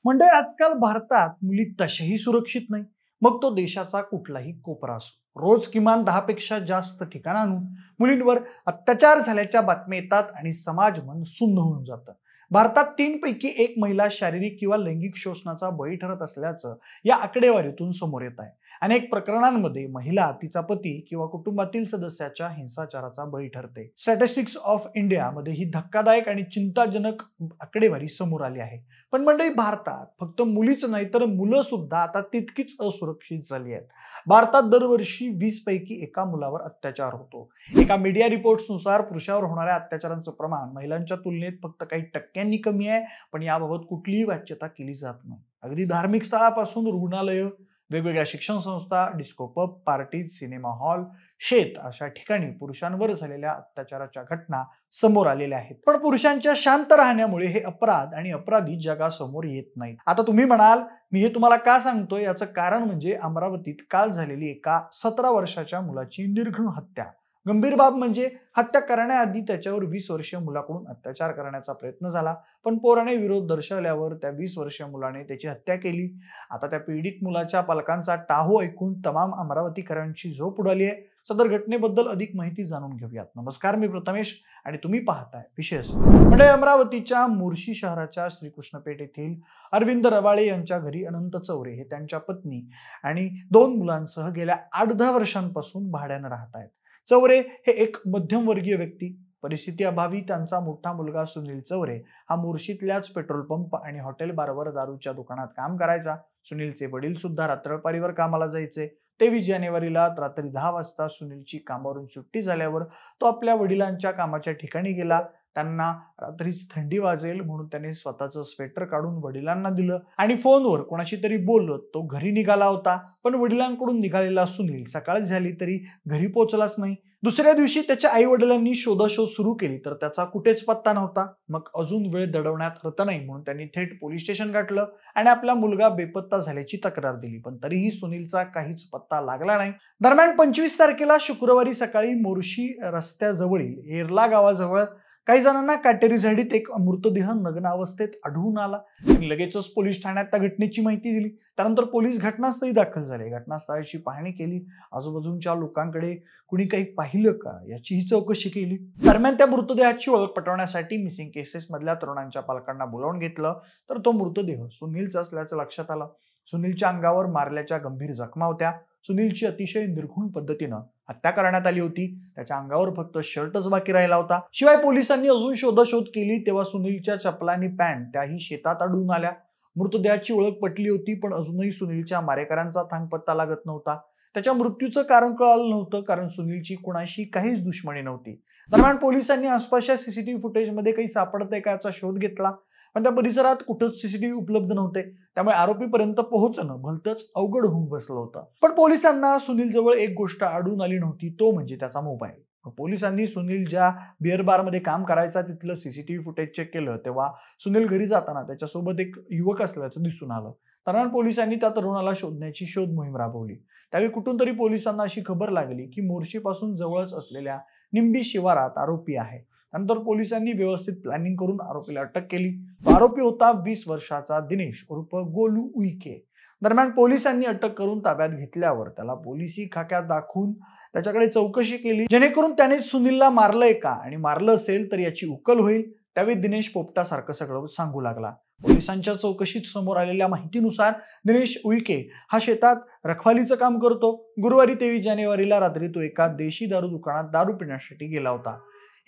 म्हणजे आजकाल भारतात मुली तशाही सुरक्षित नाही. मग तो देशाचा कुठलाही कोपरा असो. रोज किमान 10 पेक्षा जास्त ठिकाणांहून मुलींवर अत्याचार झाल्याच्या बातम्या येतात आणि समाज मन सुन्न होऊन जातं. भारतात 3 पैकी 1 महिला शारीरिक किंवा लैंगिक शोषणाचा बळी ठरत असल्याचं या आकडेवारीतून समोर येत आहे. अनेक प्रकरणांमध्ये महिला तिचा पती किंवा कुटुंबातील सदस्याच्या हिंसाचाराचा बळी ठरते. स्टॅटिस्टिक्स ऑफ इंडिया मध्ये ही धक्कादायक आणि चिंताजनक आकडेवारी समोर आली आहे. पण मंडळी, भारतात फक्त मुलीच नाही तर मुलं सुद्धा आता तितकीच असुरक्षित झाली आहेत. भारतात दरवर्षी 20 पैकी एका मुलावर अत्याचार होतो. एका मीडिया रिपोर्ट्सनुसार पुरुषावर होणाऱ्या अत्याचारांचं प्रमाण महिलांच्या तुलनेत फक्त काही टक्क्यांनी कमी आहे, पण याबाबत कुठलीही वाच्यता केली जात नाही. अगदी धार्मिक स्थळापासून रुग्णालय, वेगवेगळ्या शिक्षण संस्था, disco pub, parties, cinema hall, शेत अशा ठिकाणी पुरुषांवर झालेल्या अत्याचाराच्या घटना समोर आलेल्या आहेत. पण पुरुषांच्या शांत राहण्यामुळे हे अपराध आणि अपराधी जगासमोर येत नाहीत. आता तुम्ही म्हणाल, मी हे तुम्हाला का सांगतोय? याचं कारण म्हणजे अमरावतीत काल झालेली एका 17 वर्षाच्या मुलाची निर्घृण हत्या. गंभीर बाब म्हणजे हत्या करण्याआधी त्याच्यावर 20 वर्षीय मुलाकडून अत्याचार करण्याचा प्रयत्न झाला, पण पोराने विरोध दर्शवल्यावर त्या 20 वर्षीय मुलाने त्याची हत्या केली. आता त्या पीडित मुलाच्या पालकांचा टाहो ऐकून तमाम अमरावतीकरांची झोप उडाली आहे. सदर घटनेबद्दल अधिक माहिती जाणून घेऊयात. नमस्कार, मी प्रथमेश आणि तुम्ही पाहताय विशेष. म्हणजे अमरावतीच्या मोर्शी शहराच्या श्रीकृष्णपेठ येथील अरविंद रवाळे यांच्या घरी अनंत चौरे हे त्यांच्या पत्नी आणि 2 मुलांसह गेल्या 8-10 वर्षांपासून भाड्यानं राहत आहेत. चौरे हे एक मध्यमवर्गीय व्यक्ती. परिस्थिती अभावी त्यांचा मोठा मुलगा सुनील चौरे हा मोर्शीतल्याच पेट्रोल पंप आणि हॉटेल बारवर दारूच्या दुकानात काम करायचा. सुनीलचे वडील सुद्धा रात्रपाळीवर कामाला जायचे. 23 जानेवारीला रात्री 10 वाजता सुनीलची कामावरून सुट्टी झाल्यावर तो आपल्या वडिलांच्या कामाच्या ठिकाणी गेला. त्यांना रात्रीच थंडी वाजेल म्हणून त्याने स्वतःचं स्वेटर काढून वडिलांना दिलं आणि फोनवर कोणाशी तरी बोलत तो घरी निघाला होता. पण वडिलांकडून निघालेला सुनील सकाळ झाली तरी घरी पोहोचलाच नाही. दुसऱ्या दिवशी त्याच्या आई वडिलांनी शोधाशोध सुरू केली तर त्याचा कुठेच पत्ता नव्हता. मग अजून वेळ दडवण्यात अर्थ नाही म्हणून त्यांनी थेट पोलीस स्टेशन गाठलं आणि आपला मुलगा बेपत्ता झाल्याची तक्रार दिली. पण तरीही सुनीलचा काहीच पत्ता लागला नाही. दरम्यान 25 तारखेला शुक्रवारी सकाळी मोर्शी रस्त्याजवळील एरला गावाजवळ काही जणांना काटेरी झाडीत एक मृतदेह नग्न अवस्थेत आढळून आला. त्यांनी लगेचच पोलीस ठाण्यात त्या घटनेची माहिती दिली. त्यानंतर पोलीस घटनास्थळी दाखल झाले. घटनास्थळाची पाहणी केली. आजूबाजूच्या लोकांकडे कुणी काही पाहिलं का याचीही चौकशी केली. दरम्यान त्या मृतदेहाची ओळख पटवण्यासाठी मिसिंग केसेस मधल्या तरुणांच्या पालकांना बोलावून घेतलं तर तो मृतदेह सुनीलचा असल्याचं लक्षात आलं. सुनीलच्या अंगावर मारल्याच्या गंभीर जखमा होत्या. सुनीलची अतिशय निर्घृण पद्धतीनं हत्या करण्यात आली होती. त्याच्या अंगावर फक्त शर्टच बाकी राहिला होता. शिवाय पोलिसांनी अजून शोधाशोध केली तेव्हा सुनीलच्या चपला आणि पॅन्ट त्याही शेतात आढळून आल्या. मृतदेहाची ओळख पटली होती पण अजूनही सुनीलच्या मारेकऱ्यांचा थांगपत्ता लागत नव्हता. त्याच्या मृत्यूचं कारण कळालं नव्हतं कारण सुनीलची कुणाशी काहीच दुश्मनी नव्हती. दरम्यान पोलिसांनी आसपासच्या सीसीटीव्ही फुटेजमध्ये काही सापडतंय का याचा शोध घेतला, पण त्या परिसरात कुठंच सीसीटीव्ही उपलब्ध नव्हते. त्यामुळे आरोपीपर्यंत पोहोचणं भलतंच अवघड होऊन बसलं होतं. पण पोलिसांना सुनील जवळ एक गोष्ट आढळून आली नव्हती, तो म्हणजे त्याचा मोबाईल. पोलिसांनी सुनील ज्या बिअर बारमध्ये काम करायचा तिथलं सीसीटीव्ही फुटेज चेक केलं तेव्हा सुनील घरी जाताना त्याच्यासोबत एक युवक असल्याचं दिसून आलं. दरम्यान पोलिसांनी त्या तरुणाला शोधण्याची शोध मोहीम राबवली. त्यावेळी कुठून तरी पोलिसांना अशी खबर लागली की मोर्शीपासून जवळच असलेल्या निंबी शिवारात आरोपी आहे. नंतर पोलिसांनी व्यवस्थित प्लॅनिंग करून आरोपीला अटक केली. तो आरोपी होता 20 वर्षाचा दिनेश उर्फ गोलू उईके. दरम्यान पोलिसांनी अटक करून ताब्यात घेतल्यावर त्याला पोलिसी खाक्यात दाखवून त्याच्याकडे चौकशी केली जेणेकरून त्याने सुनीलला मारलंय का आणि मारलं असेल तर याची उकल होईल. त्यावेळी दिनेश पोपटासारखं सगळं सांगू लागला. पोलिसांच्या चौकशीत समोर आलेल्या माहितीनुसार दिनेश उईके हा शेतात रखवालीचं काम करतो. गुरुवारी 23 जानेवारीला रात्री तो एका देशी दारू दुकानात दारू पिण्यासाठी गेला होता.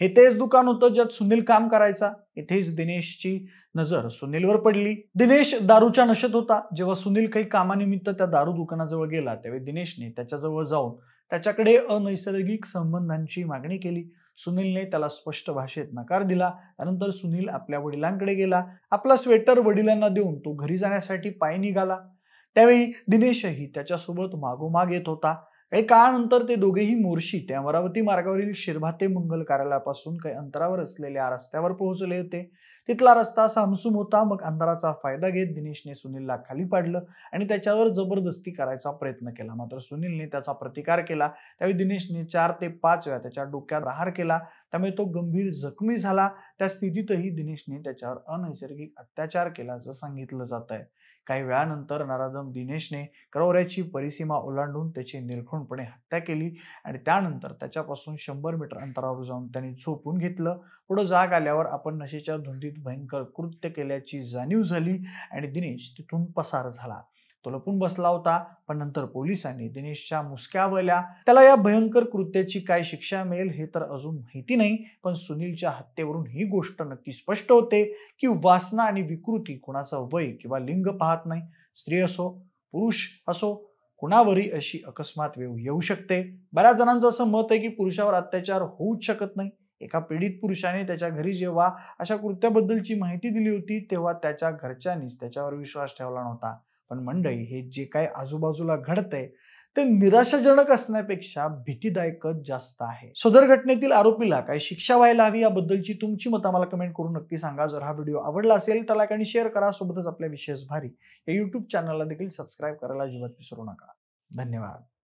हे तेच दुकान होतं ज्यात सुनील काम करायचा. इथेच दिनेशची नजर सुनीलवर पडली. दिनेश दारूच्या नशेत होता. जेव्हा सुनील काही कामानिमित्त त्या दारू दुकानाजवळ गेला त्यावेळी दिनेशने त्याच्याजवळ जाऊन त्याच्याकडे अनैसर्गिक संबंधांची मागणी केली. सुनीलने त्याला स्पष्ट भाषेत नकार दिला. त्यानंतर सुनील आपल्या वडिलांकडे गेला. आपला स्वेटर वडिलांना देऊन तो घरी जाण्यासाठी पायी निघाला. त्यावेळी दिनेशही त्याच्यासोबत मागोमाग येत होता. काही काळानंतर ते दोघेही मोर्शी ते अमरावती मार्गावरील शिरभाते मंगल कार्यालयापासून काही अंतरावर असलेल्या रस्त्यावर पोहोचले होते. तिथला रस्ता सामसूम होता. मग अंधाराचा फायदा घेत दिनेशने सुनीलला खाली पाडलं आणि त्याच्यावर जबरदस्ती करायचा प्रयत्न केला. मात्र सुनीलने त्याचा प्रतिकार केला. त्यावेळी दिनेशने 4 ते 5 वेळा त्याच्या डोक्यात प्रहार केला. त्यामुळे तो गंभीर जखमी झाला. त्या स्थितीतही दिनेशने त्याच्यावर अनैसर्गिक अत्याचार केल्याचं सांगितलं जात आहे. काही वेळानंतर नराधम दिनेशने क्रौर्याची परिसीमा ओलांडून त्याची निर्घृणपणे हत्या केली आणि त्यानंतर त्याच्यापासून 100 मीटर अंतरावर जाऊन त्यांनी झोपून घेतलं. पुढे जाग आल्यावर आपण नशेच्या धुंदीत भयंकर कृत्य केल्याची जाणीव झाली आणि दिनेश तिथून पसार झाला. तो लपून बसला होता. पण नंतर पोलिसांनी दिनेशच्या मुसक्या वळल्या. त्याला या भयंकर कृत्याची काय शिक्षा मिळेल हे तर अजून माहिती नाही. पण सुनीलच्या हत्येवरून ही गोष्ट नक्की स्पष्ट होते की वासना आणि विकृती कुणाचं वय किंवा लिंग पाहत नाही. स्त्री असो पुरुष असो कुणावरही अशी अकस्मात वेळ येऊ शकते. बऱ्याच जणांचं असं मत आहे की पुरुषावर अत्याचार होऊच शकत नाही. एका पीडित पुरुषाने त्याच्या घरी जेव्हा अशा कृत्याबद्दलची माहिती दिली होती तेव्हा त्याच्या घरच्यांनीच त्याच्यावर विश्वास ठेवला नव्हता. पण मंडळी, हे जे काही आजूबाजूला घडतंय ते निराशाजनक असण्यापेक्षा भीतीदायकच जास्त आहे. सदर घटनेतील आरोपीला काही शिक्षा व्हायला हवी याबद्दलची तुमची मतं मला कमेंट करून नक्की सांगा. जर हा व्हिडिओ आवडला असेल तर लाईक आणि शेअर करा. सोबतच आपल्या विशेष भारी या YouTube चॅनलला देखील सबस्क्राईब करायला अजिबात विसरू नका. धन्यवाद.